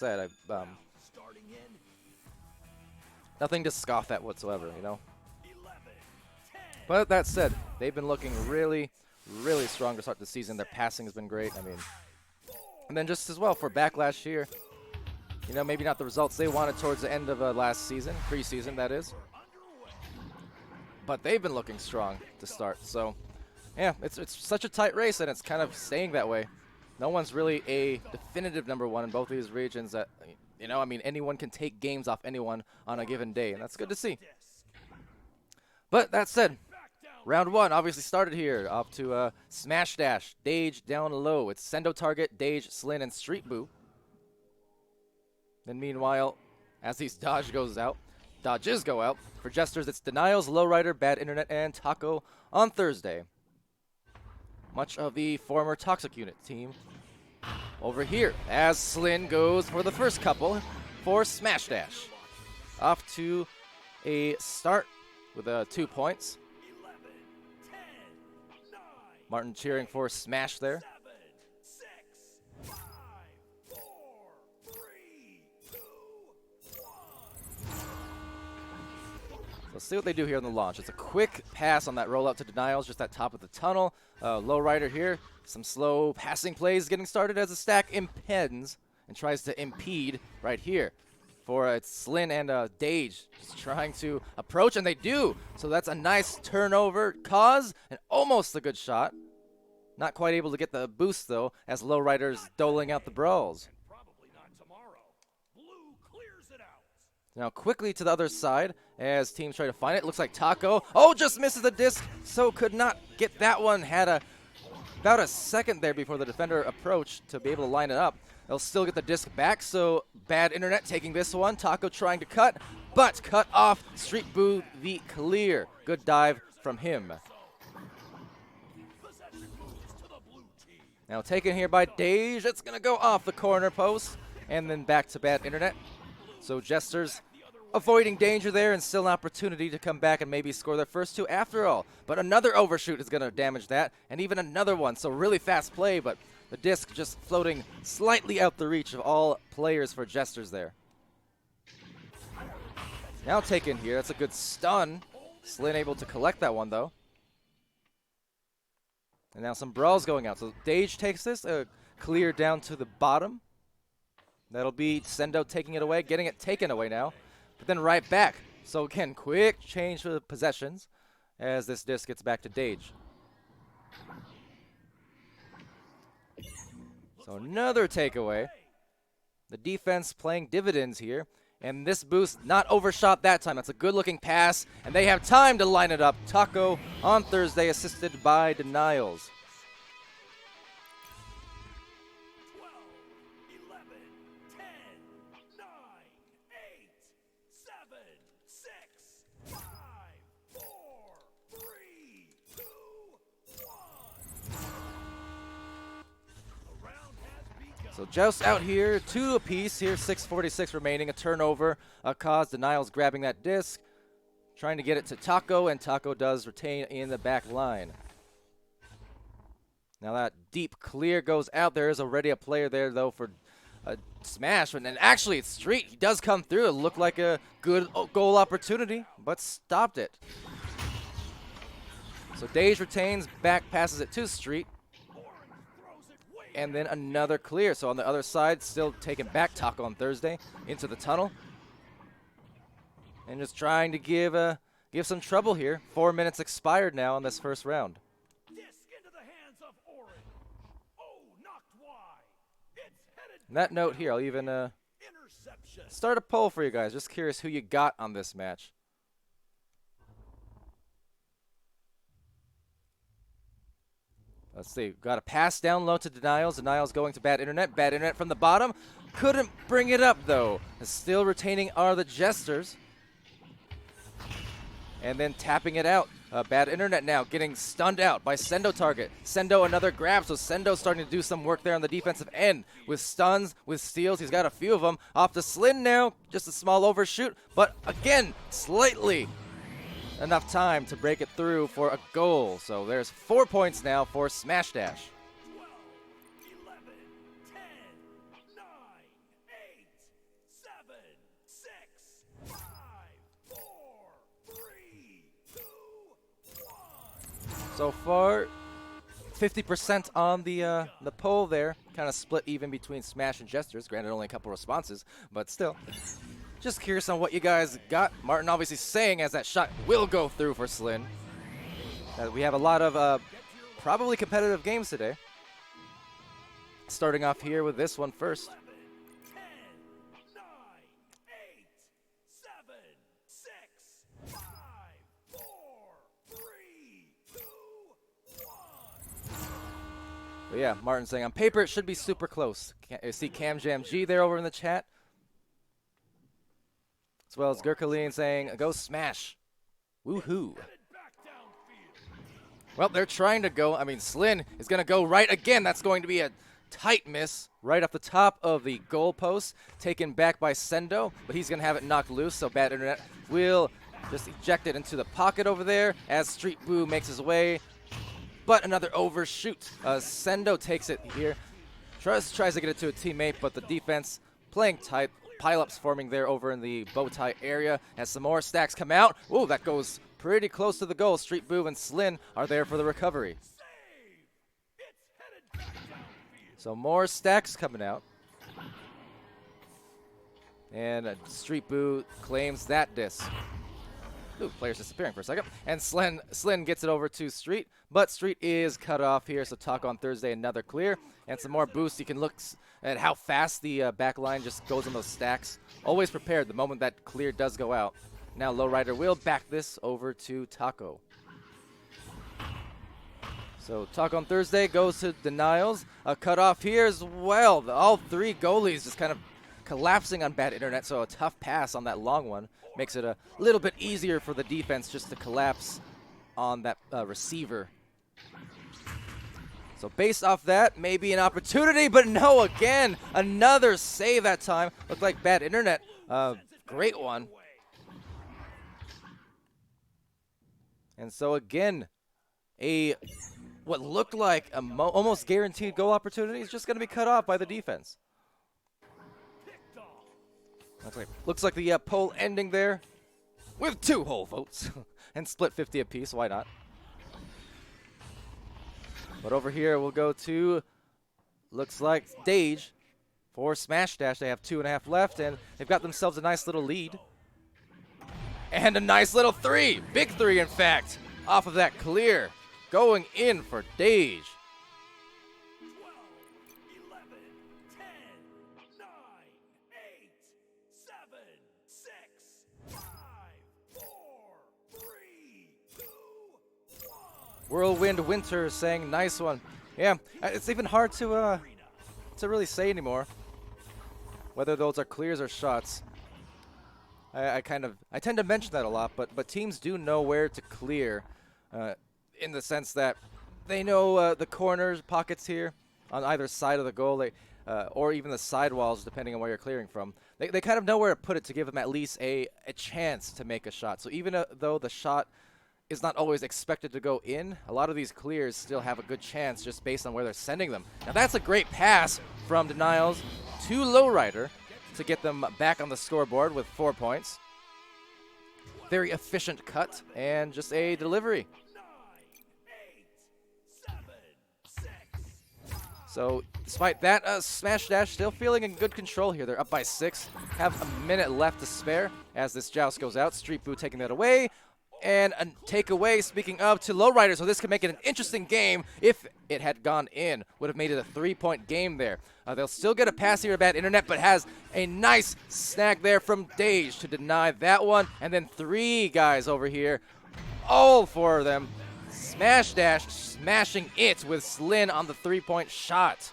said, nothing to scoff at whatsoever, you know. But that said, they've been looking really, really strong to start the season. Their passing has been great. I mean, and then just as well for backlash here, you know, maybe not the results they wanted towards the end of last season, preseason that is. But they've been looking strong to start. So, yeah, it's such a tight race, and it's kind of staying that way. No one's really a definitive #1 in both of these regions. That, you know, I mean, anyone can take games off anyone on a given day, and that's good to see. But that said, round 1 obviously started here. Off to Smash Dash, Dage down low. It's Sendo Target, Dage, Slin, and Street Boo. Then meanwhile, as these dodges go out, for Jesters, it's Denials, Lowrider, Bad Internet, and Taco on Thursday. Much of the former Toxic Unit team over here, as Slin goes for the first couple for Smash Dash. Off to a start with 2 points. Martin cheering for Smash there. Let's see what they do here on the launch. It's a quick pass on that rollout to Denials, just at top of the tunnel. Lowrider here. Some slow passing plays getting started as the stack impends and tries to impede right here. For it's Slin and Dage just trying to approach, and they do. So that's a nice turnover cause and almost a good shot. Not quite able to get the boost, though, as Lowrider's doling out the brawls. Now quickly to the other side as teams try to find it. Looks like Taco, just misses the disc, so could not get that one. Had about a second there before the defender approached to be able to line it up. They'll still get the disc back, so Bad Internet taking this one. Taco trying to cut, but cut off. Street Boo the clear. Good dive from him. Now taken here by Dage. It's going to go off the corner post and then back to Bad Internet. So Jesters avoiding danger there, and still an opportunity to come back and maybe score their first 2 after all. But another overshoot is going to damage that, and even another one. So really fast play, but the disc just floating slightly out the reach of all players for Jesters there. Now taken here. That's a good stun. Slin able to collect that one, though. And now some brawls going out. So Dage takes this, clear down to the bottom. That'll be Sendo taking it away, getting it taken away now, but then right back. So again, quick change for the possessions as this disc gets back to Dage. So another takeaway. The defense playing dividends here, and this boost not overshot that time. That's a good-looking pass, and they have time to line it up. Taco on Thursday, assisted by Denials. So Joust out here, 2 apiece here, 6:46 remaining. A turnover caused Denials grabbing that disc, trying to get it to Taco, and Taco does retain in the back line. Now that deep clear goes out. There is already a player there, though, for a smash. And then actually it's Street. He does come through. It looked like a good goal opportunity, but stopped it. So Dage retains, back passes it to Street. And then another clear. So on the other side, still taking back Taco on Thursday into the tunnel. And just trying to give some trouble here. 4 minutes expired now on this first round. On that note here, I'll even start a poll for you guys. Just curious who you got on this match. Let's see. Got a pass down low to Denials. Denials going to Bad Internet. Bad Internet from the bottom. Couldn't bring it up, though. Still retaining are the Jesters. And then tapping it out. Bad Internet now getting stunned out by Sendo Target. Sendo another grab, so Sendo starting to do some work there on the defensive end. With stuns, with steals, he's got a few of them. Off to Slin now. Just a small overshoot. But again, slightly enough time to break it through for a goal. So there's 4 points now for Smash Dash. 12, 11, 10, 9, 8, So far, 50% on the poll there. Kind of split even between Smash and Jesters. Granted, only a couple responses, but still. Just curious on what you guys got. Martin obviously saying as that shot will go through for Slin. We have a lot of probably competitive games today. Starting off here with this one first. 10, 9, 8, 7, 6, 5, 4, 3, 2, 1. But yeah, Martin saying on paper it should be super close. You see Cam Jam G there over in the chat. As well as Gurkaleen saying, go Smash. Woohoo. Well, they're trying to go. I mean, Slin is going to go right again. That's going to be a tight miss right off the top of the goal post. Taken back by Sendo, but he's going to have it knocked loose. So Bad Internet will just eject it into the pocket over there as Street Boo makes his way. But another overshoot. Sendo takes it here. Tries to get it to a teammate, but the defense playing tight. Pileups forming there over in the bow tie area as some more stacks come out. Ooh, that goes pretty close to the goal. Street Boo and Slin are there for the recovery. So more stacks coming out. And Street Boo claims that disc. Ooh, player's disappearing for a second. And Slin gets it over to Street, but Street is cut off here, so Talk on Thursday, another clear. And some more boosts. You can look at how fast the back line just goes on those stacks. Always prepared the moment that clear does go out. Now Lowrider will back this over to Taco. So Talk on Thursday goes to denials. A cutoff here as well. All three goalies just kind of collapsing on Bad Internet, so a tough pass on that long one. Makes it a little bit easier for the defense just to collapse on that receiver. So based off that, maybe an opportunity, but no, again, another save that time. Looked like Bad Internet. Great one. And so again, what looked like a almost guaranteed goal opportunity is just going to be cut off by the defense. Looks like the poll ending there with 2 whole votes and split 50 apiece. Why not? But over here we'll go to, looks like Dage for Smash Dash. They have 2.5 left, and they've got themselves a nice little lead. And a nice little 3. Big 3, in fact, off of that clear. Going in for Dage. 12, 11, 10, 9, 8, 7, 6, 5, 4, 3, 2, 1. Whirlwind Winter saying nice one. Yeah, it's even hard to really say anymore whether those are clears or shots. I tend to mention that a lot, but teams do know where to clear, in the sense that they know the corners, pockets here on either side of the goal, or even the sidewalls, depending on where you're clearing from. They kind of know where to put it to give them at least a chance to make a shot. So even though the shot is not always expected to go in, a lot of these clears still have a good chance just based on where they're sending them. Now that's a great pass from Denials to Lowrider to get them back on the scoreboard with 4 points. Very efficient cut and just a delivery. So despite that, Smash Dash still feeling in good control here. They're up by 6, have a minute left to spare as this joust goes out. Street Boo taking that away. And a takeaway, speaking of, to Lowrider. So this could make it an interesting game if it had gone in. Would have made it a 3-point game there. They'll still get a pass here at Bad Internet, but has a nice snag there from Dage to deny that one. And then 3 guys over here, all 4 of them. Smash Dash smashing it with Slin on the 3-point shot.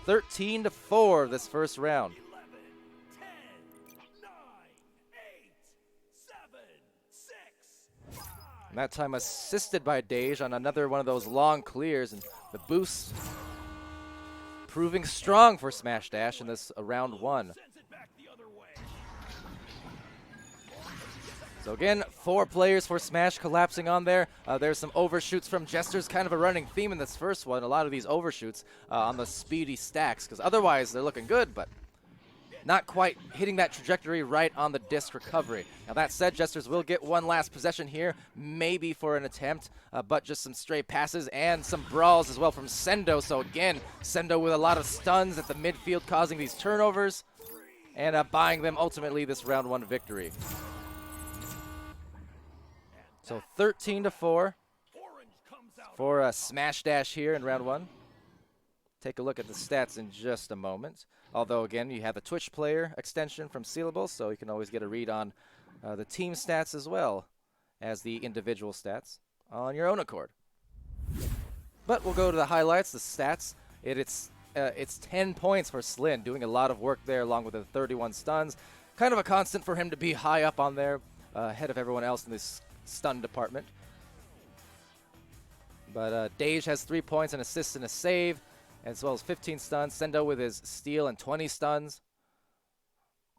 13-4 this first round. 11, 10, 9, 8, 7, 6, 5. And that time assisted by Dage on another one of those long clears, and the boost proving strong for Smash Dash in this round 1. Sends it back the other way. So again, 4 players for Smash collapsing on there. There's some overshoots from Jesters, kind of a running theme in this first one. A lot of these overshoots on the speedy stacks, because otherwise they're looking good, but not quite hitting that trajectory right on the disc recovery. Now that said, Jesters will get one last possession here, maybe for an attempt, but just some stray passes and some brawls as well from Sendo. So again, Sendo with a lot of stuns at the midfield causing these turnovers and buying them ultimately this round 1 victory. So 13-4 for Smash Dash here in round 1. Take a look at the stats in just a moment. Although, again, you have the Twitch player extension from Sealable, so you can always get a read on the team stats as well as the individual stats on your own accord. But we'll go to the highlights, the stats. It's 10 points for Slin, doing a lot of work there along with the 31 stuns. Kind of a constant for him to be high up on there, ahead of everyone else in this stun department. But Dage has 3 points, an assist and a save, as well as 15 stuns. Sendo with his steal and 20 stuns.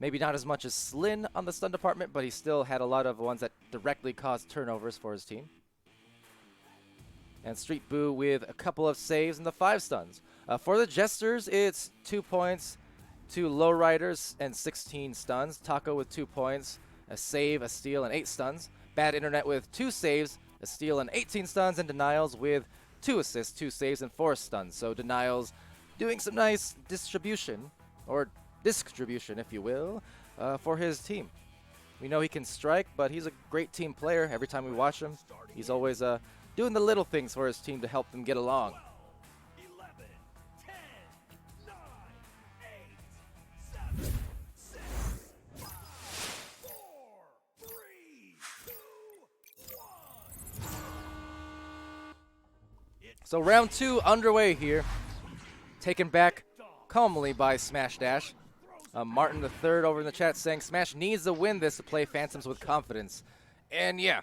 Maybe not as much as Slin on the stun department, but he still had a lot of ones that directly caused turnovers for his team. And Street Boo with a couple of saves and the 5 stuns. For the Jesters, it's 2 points, 2 lowriders, and 16 stuns. Taco with 2 points, a save, a steal, and 8 stuns. Bad Internet with 2 saves, a steal, and 18 stuns. And Denials with 2 assists, 2 saves, and 4 stuns. So Denials doing some nice distribution, or distribution, if you will, for his team. We know he can strike, but he's a great team player. Every time we watch him, he's always doing the little things for his team to help them get along. 11, 10, 9, 8, 7, 6, 5, 4, 3, 2, 1. So round 2 underway here, taken back calmly by Smash Dash. Martin the Third over in the chat saying Smash needs to win this to play Phantoms with confidence. And yeah,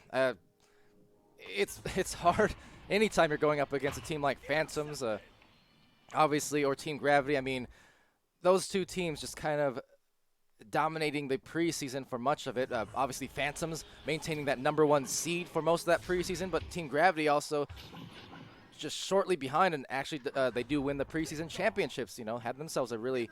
it's hard anytime you're going up against a team like Phantoms, obviously, or Team Gravity. I mean, those two teams just kind of dominating the preseason for much of it. Obviously, Phantoms maintaining that #1 seed for most of that preseason, but Team Gravity also just shortly behind, and actually they do win the preseason championships, you know, had themselves a really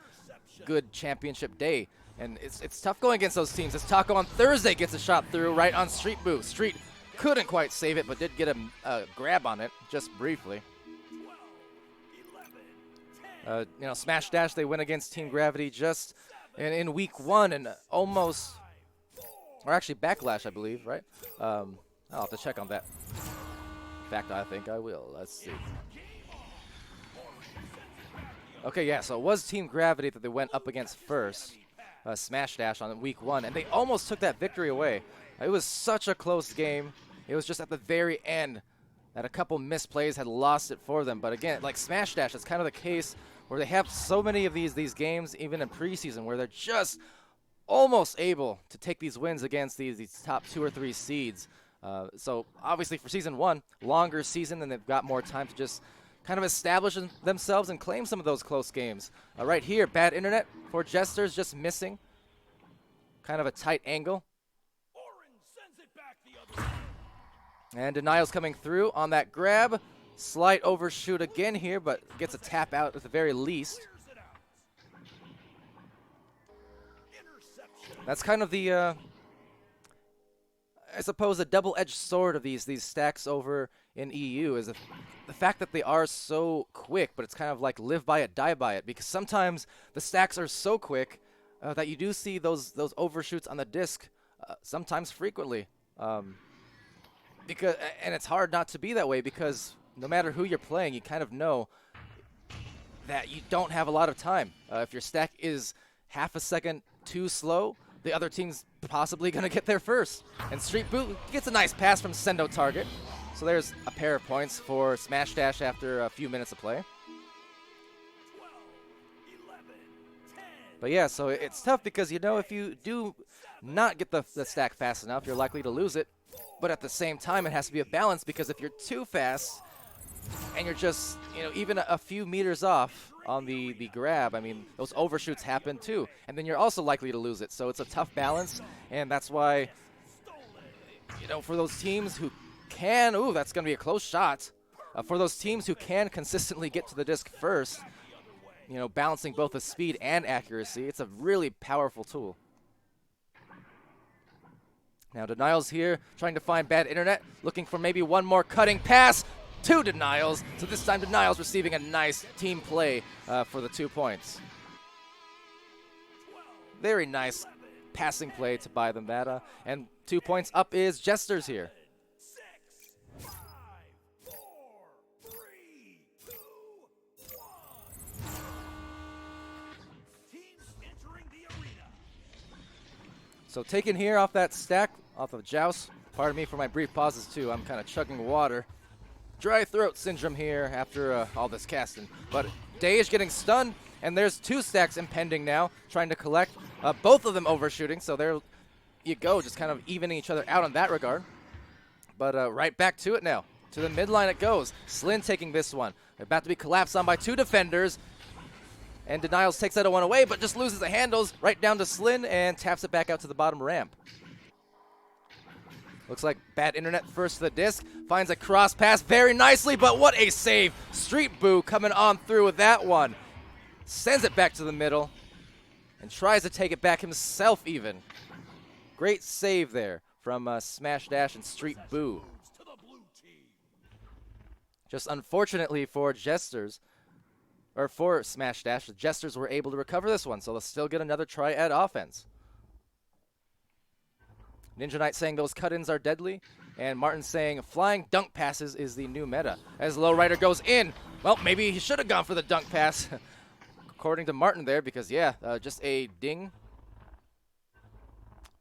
good championship day. And it's tough going against those teams. As Taco on Thursday gets a shot through right on Street Boo. Street couldn't quite save it, but did get a grab on it just briefly. 12, 11, 10, You know, Smash Dash, they win against Team Gravity just in week 1 and almost, or actually Backlash, I believe, right? I'll have to check on that. In fact, I think I will. Let's see. Okay, yeah, so it was Team Gravity that they went up against first, Smash Dash on week 1, and they almost took that victory away. It was such a close game. It was just at the very end that a couple misplays had lost it for them. But again, like Smash Dash, it's kind of the case where they have so many of these games, even in preseason, where they're just almost able to take these wins against these top 2 or 3 seeds. So obviously for season 1, longer season, and they've got more time to just kind of establish themselves and claim some of those close games. Right here, Bad Internet for Jesters, just missing. Kind of a tight angle. Orange sends it back the other way. And Denial's coming through on that grab. Slight overshoot again here, but gets a tap out at the very least. Clears it out. Interception. That's kind of the, I suppose, a double-edged sword of these stacks over in EU is the fact that they are so quick, but it's kind of like live by it, die by it, because sometimes the stacks are so quick that you do see those overshoots on the disc sometimes frequently. And it's hard not to be that way, because no matter who you're playing, you kind of know that you don't have a lot of time. If your stack is half a second too slow, the other team's possibly going to get there first. And Street Boot gets a nice pass from Sendo target. So there's a pair of points for Smash Dash after a few minutes of play. 12, 11, 10. But yeah, so it's tough because, you know, if you do not get the stack fast enough, you're likely to lose it. But at the same time, it has to be a balance, because if you're too fast and you're just, you know, even a few meters off on the grab, I mean, those overshoots happen too. And then you're also likely to lose it. So it's a tough balance, and that's why, you know, for those teams who can, ooh, that's going to be a close shot. For those teams who can consistently get to the disc first, you know, balancing both the speed and accuracy. It's a really powerful tool. Now Denials here, trying to find bad internet, looking for maybe one more cutting pass to Denials. So this time Denials receiving a nice team play for the 2 points. Very nice passing play to buy them that. And 2 points up is Jesters here. 6, 5, 4, 3, 2, 1. Teams entering the arena. So taken here off that stack, off of Joust. Pardon me for my brief pauses too. I'm kind of chugging water. Dry throat syndrome here after all this casting. But Dage getting stunned, and there's 2 stacks impending now, trying to collect. Both of them overshooting, so there you go, just kind of evening each other out in that regard. But right back to it now. To the midline it goes. Slyn taking this one. They're about to be collapsed on by 2 defenders. And Denials takes that one away, but just loses the handles right down to Slyn and taps it back out to the bottom ramp. Looks like bad internet first to the disc. Finds a cross pass very nicely, but what a save. Street Boo coming on through with that one. Sends it back to the middle and tries to take it back himself even. Great save there from Smash Dash and Street Boo. To the blue team. Just unfortunately for Jesters, or for Smash Dash, the Jesters were able to recover this one, so they'll still get another try at offense. Ninja Knight saying those cut-ins are deadly, and Martin saying flying dunk passes is the new meta. As Lowrider goes in, well, maybe he should have gone for the dunk pass, according to Martin there, because, yeah, just a ding.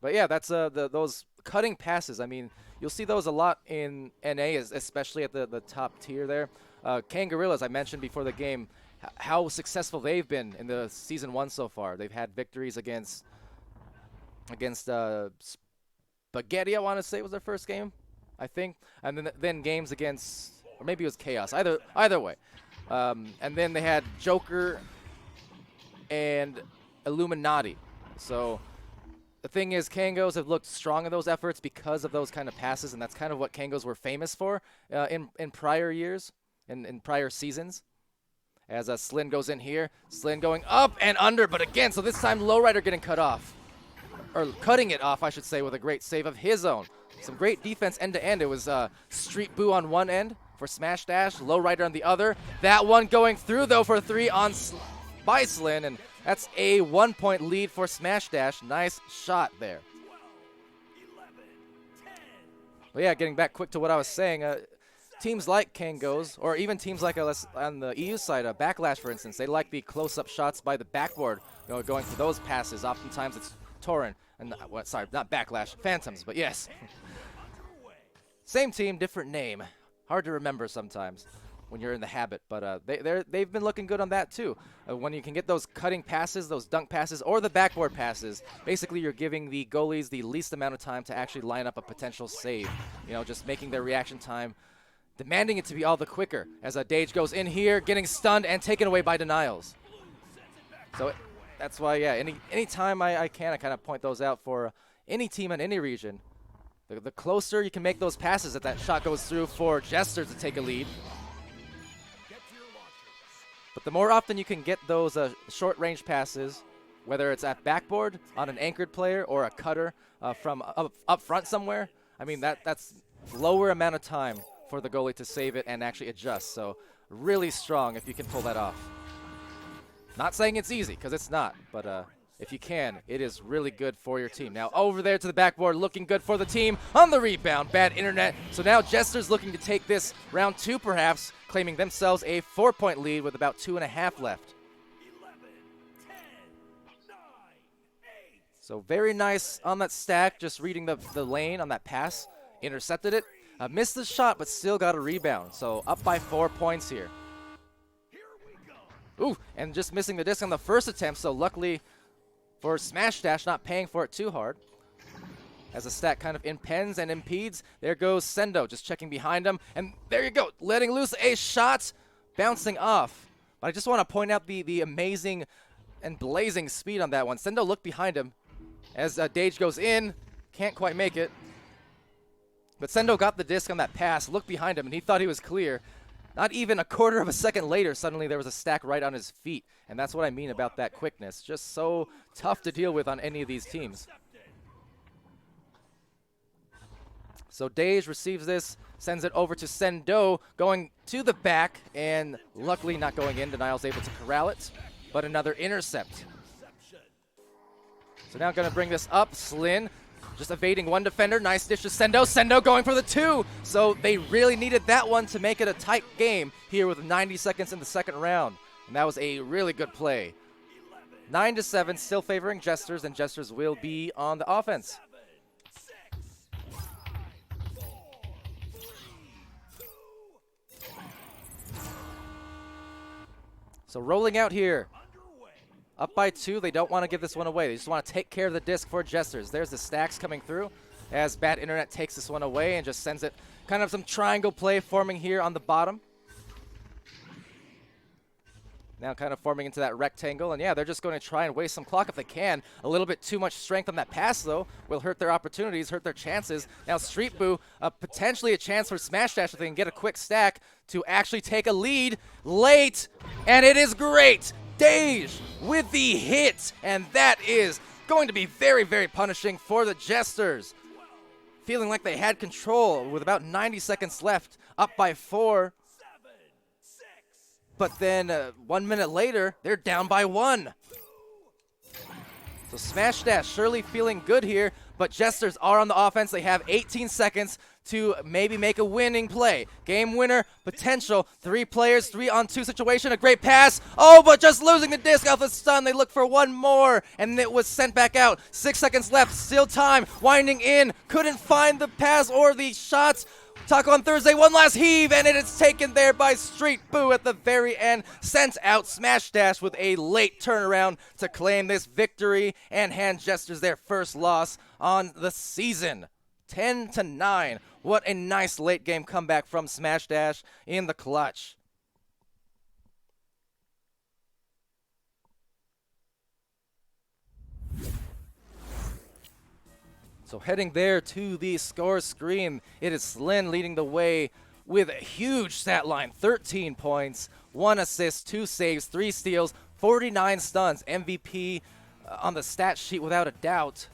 But, yeah, that's those cutting passes. I mean, you'll see those a lot in NA, especially at the top tier there. Kangaroo, as I mentioned before the game, how successful they've been in the Season 1 so far. They've had victories against Spaghetti, I want to say, was their first game, I think. And then games against, or maybe it was Chaos, either way. And then they had Joker and Illuminati. So the thing is, Kangos have looked strong in those efforts because of those kind of passes, and that's kind of what Kangos were famous for in prior years, in prior seasons. As Slyn goes in here, Slyn going up and under, but again, so this time Lowrider getting cut off. Or cutting it off, I should say, with a great save of his own. Some great defense end-to-end. It was Street Boo on one end for Smash Dash, Lowrider on the other. That one going through, though, for 3 by Slyn, and that's a 1-point lead for Smash Dash. Nice shot there. 12, 11, 10. But yeah, getting back quick to what I was saying, teams like Kangos, or even teams like on the EU side, Backlash, for instance, they like the close-up shots by the backboard, going for those passes. Oftentimes it's Torrent, and sorry, not Backlash, Phantoms, but yes. Same team, different name. Hard to remember sometimes when you're in the habit, but they've been looking good on that too. When you can get those cutting passes, those dunk passes, or the backboard passes, basically you're giving the goalies the least amount of time to actually line up a potential save. You know, just making their reaction time, demanding it to be all the quicker. As Dage goes in here, getting stunned and taken away by Denials. So that's why, yeah, any time I can, I kind of point those out for any team in any region. The closer you can make those passes that shot goes through for Jesters to take a lead. But the more often you can get those short-range passes, whether it's at backboard, on an anchored player, or a cutter from up front somewhere, I mean, that's lower amount of time for the goalie to save it and actually adjust. So really strong if you can pull that off. Not saying it's easy, because it's not, but if you can, it is really good for your team. Now over there to the backboard, looking good for the team on the rebound. Bad internet. So now Jesters looking to take this round 2 perhaps, claiming themselves a 4-point lead with about 2.5 left. 11, 10, 9, 8. So very nice on that stack, just reading the lane on that pass. Intercepted it. Missed the shot, but still got a rebound. So up by 4 points here. Ooh, and just missing the disc on the first attempt, so luckily for Smash Dash, not paying for it too hard. As the stack kind of impends and impedes, there goes Sendo, just checking behind him, and there you go, letting loose a shot, bouncing off. But I just want to point out the amazing and blazing speed on that one. Sendo looked behind him as Dage goes in, can't quite make it. But Sendo got the disc on that pass, looked behind him, and he thought he was clear. Not even a quarter of a second later, suddenly there was a stack right on his feet. And that's what I mean about that quickness. Just so tough to deal with on any of these teams. So Dej receives this, sends it over to Sendo, going to the back, and luckily not going in. Denial's able to corral it, but another intercept. So now going to bring this up. Slin just evading one defender. Nice dish to Sendo. Sendo going for the 2. So they really needed that one to make it a tight game here with 90 seconds in the second round. And that was a really good play. 9-7, still favoring Jesters, and Jesters will be on the offense. So rolling out here. Up by 2, they don't want to give this one away. They just want to take care of the disc for Jesters. There's the stacks coming through as Bad Internet takes this one away and just sends it. Kind of some triangle play forming here on the bottom. Now kind of forming into that rectangle. And yeah, they're just going to try and waste some clock if they can. A little bit too much strength on that pass, though, will hurt their opportunities, hurt their chances. Now Street Boo, potentially a chance for Smash Dash if they can get a quick stack to actually take a lead late. And it is great. Dej with the hit, and that is going to be very, very punishing for the Jesters. Feeling like they had control with about 90 seconds left, up by 4. But then 1 minute later, they're down by 1. So Smash Dash surely feeling good here, but Jesters are on the offense. They have 18 seconds to maybe make a winning play. Game winner, potential, 3 players, 3-on-2 situation, a great pass. Oh, but just losing the disc off the stun. They look for one more, and it was sent back out. 6 seconds left, still time, winding in. Couldn't find the pass or the shots. Taco on Thursday, one last heave, and it is taken there by Street Boo at the very end. Sent out Smash Dash with a late turnaround to claim this victory and hand Jesters their first loss on the season. 10-9. What a nice late game comeback from Smash Dash in the clutch. So heading there to the score screen, it is Slin leading the way with a huge stat line. 13 points, 1 assist, 2 saves, 3 steals, 49 stuns. MVP on the stat sheet without a doubt.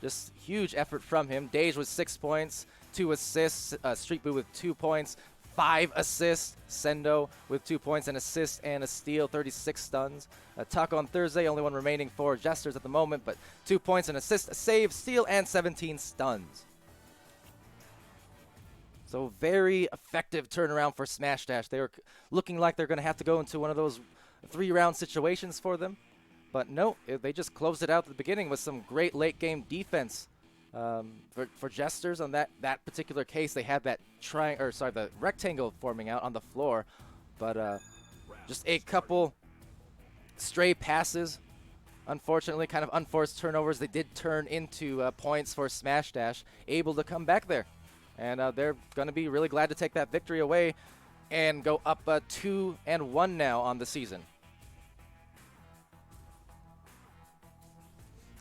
Just huge effort from him. Dej with 6 points, 2 assists. Street Boo with 2 points, 5 assists. Sendo with 2 points, an assist and a steal, 36 stuns. Taco on Thursday, only one remaining for Jesters at the moment, but 2 points, an assist, a save, steal, and 17 stuns. So very effective turnaround for Smash Dash. They were looking like they're going to have to go into one of those 3-round situations for them. But no, they just closed it out at the beginning with some great late-game defense. For Jesters on that particular case, they had that the rectangle forming out on the floor, but just a couple stray passes, unfortunately, kind of unforced turnovers. They did turn into points for Smash Dash, able to come back there, and they're going to be really glad to take that victory away and go up 2-1 now on the season.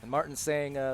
And Martin's saying